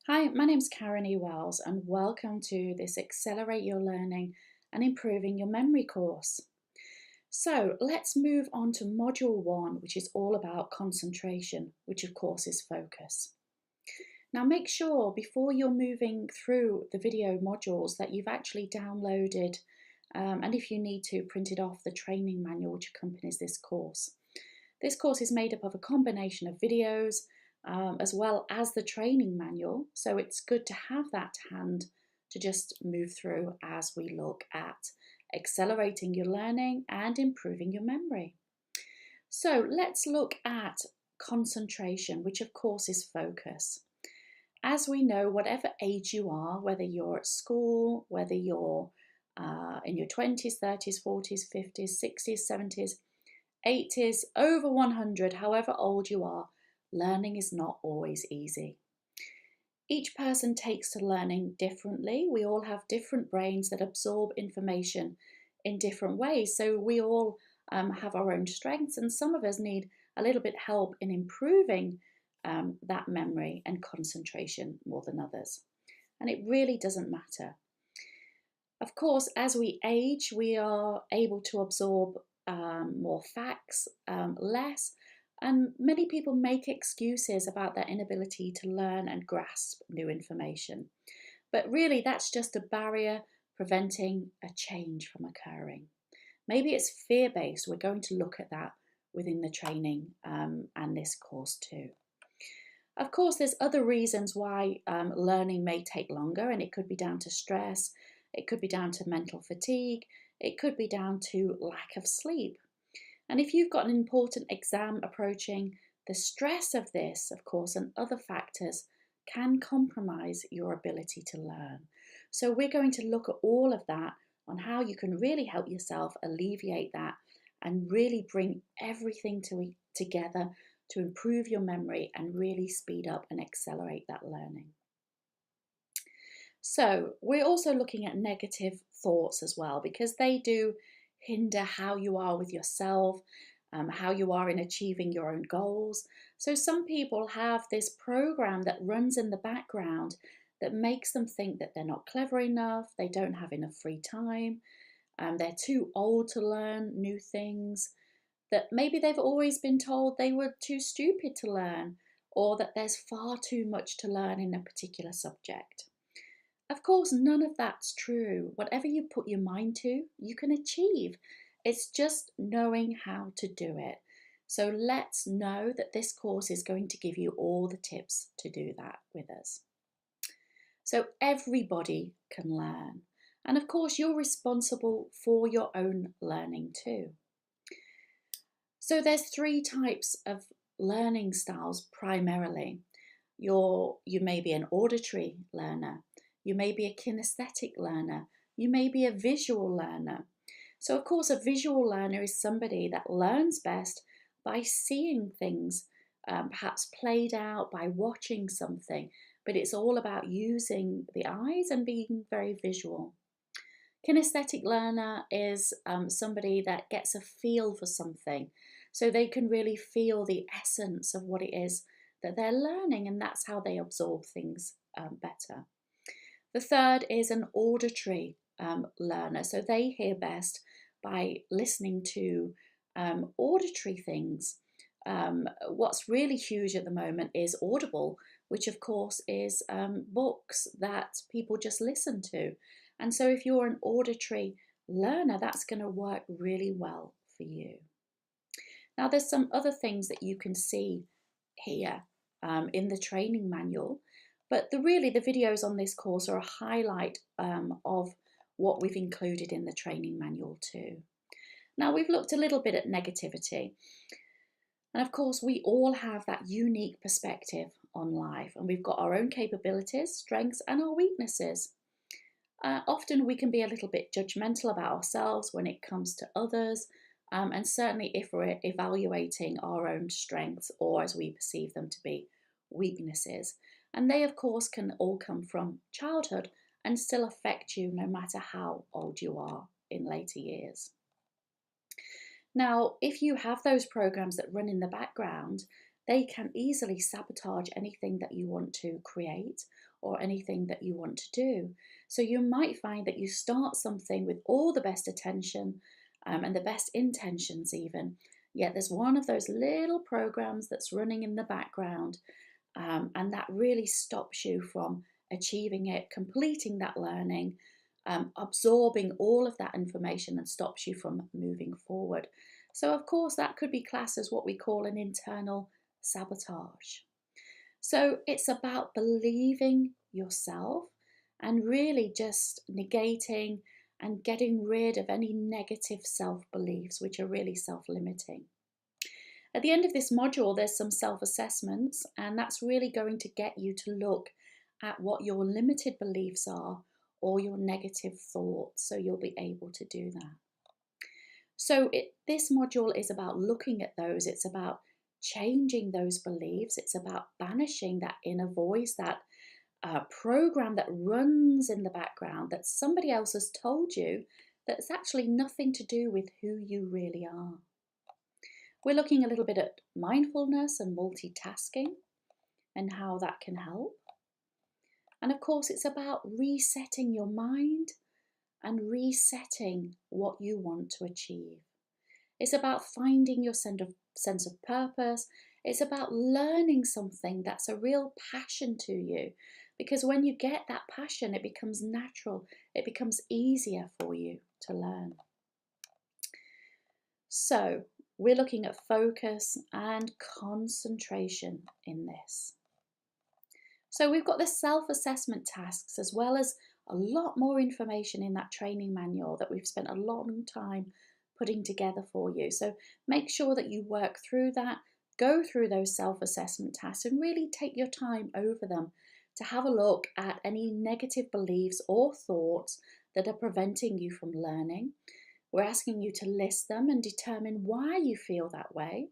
Hi, my name's Karen E. Wells, and welcome to this Accelerate Your Learning and Improving Your Memory course. So let's move on to Module 1, which is all about concentration, which of course is focus. Now make sure before you're moving through the video modules that you've actually downloaded, and if you need to, print it off the training manual which accompanies this course. This course is made up of a combination of videos, as well as the training manual. So it's good to have that to hand to just move through as we look at accelerating your learning and improving your memory. So let's look at concentration, which of course is focus. As we know, whatever age you are, whether you're at school, whether you're in your 20s, 30s, 40s, 50s, 60s, 70s, 80s, over 100, however old you are, learning is not always easy. Each person takes to learning differently. We all have different brains that absorb information in different ways. So we all have our own strengths, and some of us need a little bit help in improving that memory and concentration more than others. And it really doesn't matter. Of course, as we age, we are able to absorb more facts, less, and many people make excuses about their inability to learn and grasp new information. But really, that's just a barrier preventing a change from occurring. Maybe it's fear-based. We're going to look at that within the training and this course too. Of course, there's other reasons why learning may take longer, and it could be down to stress, it could be down to mental fatigue, it could be down to lack of sleep. And if you've got an important exam approaching, the stress of this, of course, and other factors can compromise your ability to learn. So we're going to look at all of that on how you can really help yourself alleviate that and really bring everything together to improve your memory and really speed up and accelerate that learning. So we're also looking at negative thoughts as well, because they do hinder how you are with yourself, how you are in achieving your own goals. So some people have this program that runs in the background that makes them think that they're not clever enough, they don't have enough free time, they're too old to learn new things, that maybe they've always been told they were too stupid to learn, or that there's far too much to learn in a particular subject. Of course, none of that's true. Whatever you put your mind to, you can achieve. It's just knowing how to do it. So let's know that this course is going to give you all the tips to do that with us. So everybody can learn. And of course, you're responsible for your own learning too. So there's three types of learning styles primarily. You may be an auditory learner. You may be a kinesthetic learner. You may be a visual learner. So of course, a visual learner is somebody that learns best by seeing things, perhaps played out by watching something, but it's all about using the eyes and being very visual. Kinesthetic learner is somebody that gets a feel for something, so they can really feel the essence of what it is that they're learning, and that's how they absorb things better. The third is an auditory learner, so they hear best by listening to auditory things. What's really huge at the moment is Audible, which of course is books that people just listen to. And so if you're an auditory learner, that's going to work really well for you. Now there's some other things that you can see here in the training manual, but the videos on this course are a highlight of what we've included in the training manual too. Now we've looked a little bit at negativity. And of course, we all have that unique perspective on life, and we've got our own capabilities, strengths, and our weaknesses. Often we can be a little bit judgmental about ourselves when it comes to others, and certainly if we're evaluating our own strengths or as we perceive them to be weaknesses. And they, of course, can all come from childhood and still affect you no matter how old you are in later years. Now, if you have those programs that run in the background, they can easily sabotage anything that you want to create or anything that you want to do. So you might find that you start something with all the best attention and the best intentions even, yet there's one of those little programs that's running in the background, and that really stops you from achieving it, completing that learning, absorbing all of that information, and stops you from moving forward. So of course that could be classed as what we call an internal sabotage. So it's about believing yourself and really just negating and getting rid of any negative self-beliefs which are really self-limiting. At the end of this module, there's some self-assessments, and that's really going to get you to look at what your limited beliefs are or your negative thoughts, so you'll be able to do that. So this module is about looking at those. It's about changing those beliefs. It's about banishing that inner voice, that program that runs in the background that somebody else has told you that's actually nothing to do with who you really are. We're looking a little bit at mindfulness and multitasking and how that can help. And of course, it's about resetting your mind and resetting what you want to achieve. It's about finding your sense of purpose. It's about learning something that's a real passion to you, because when you get that passion, it becomes natural. It becomes easier for you to learn. So we're looking at focus and concentration in this. So we've got the self-assessment tasks as well as a lot more information in that training manual that we've spent a long time putting together for you. So make sure that you work through that, go through those self-assessment tasks and really take your time over them to have a look at any negative beliefs or thoughts that are preventing you from learning. We're asking you to list them and determine why you feel that way.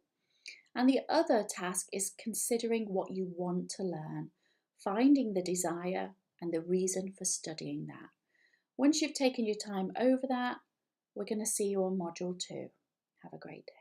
And the other task is considering what you want to learn, finding the desire and the reason for studying that. Once you've taken your time over that, we're going to see you on Module 2. Have a great day.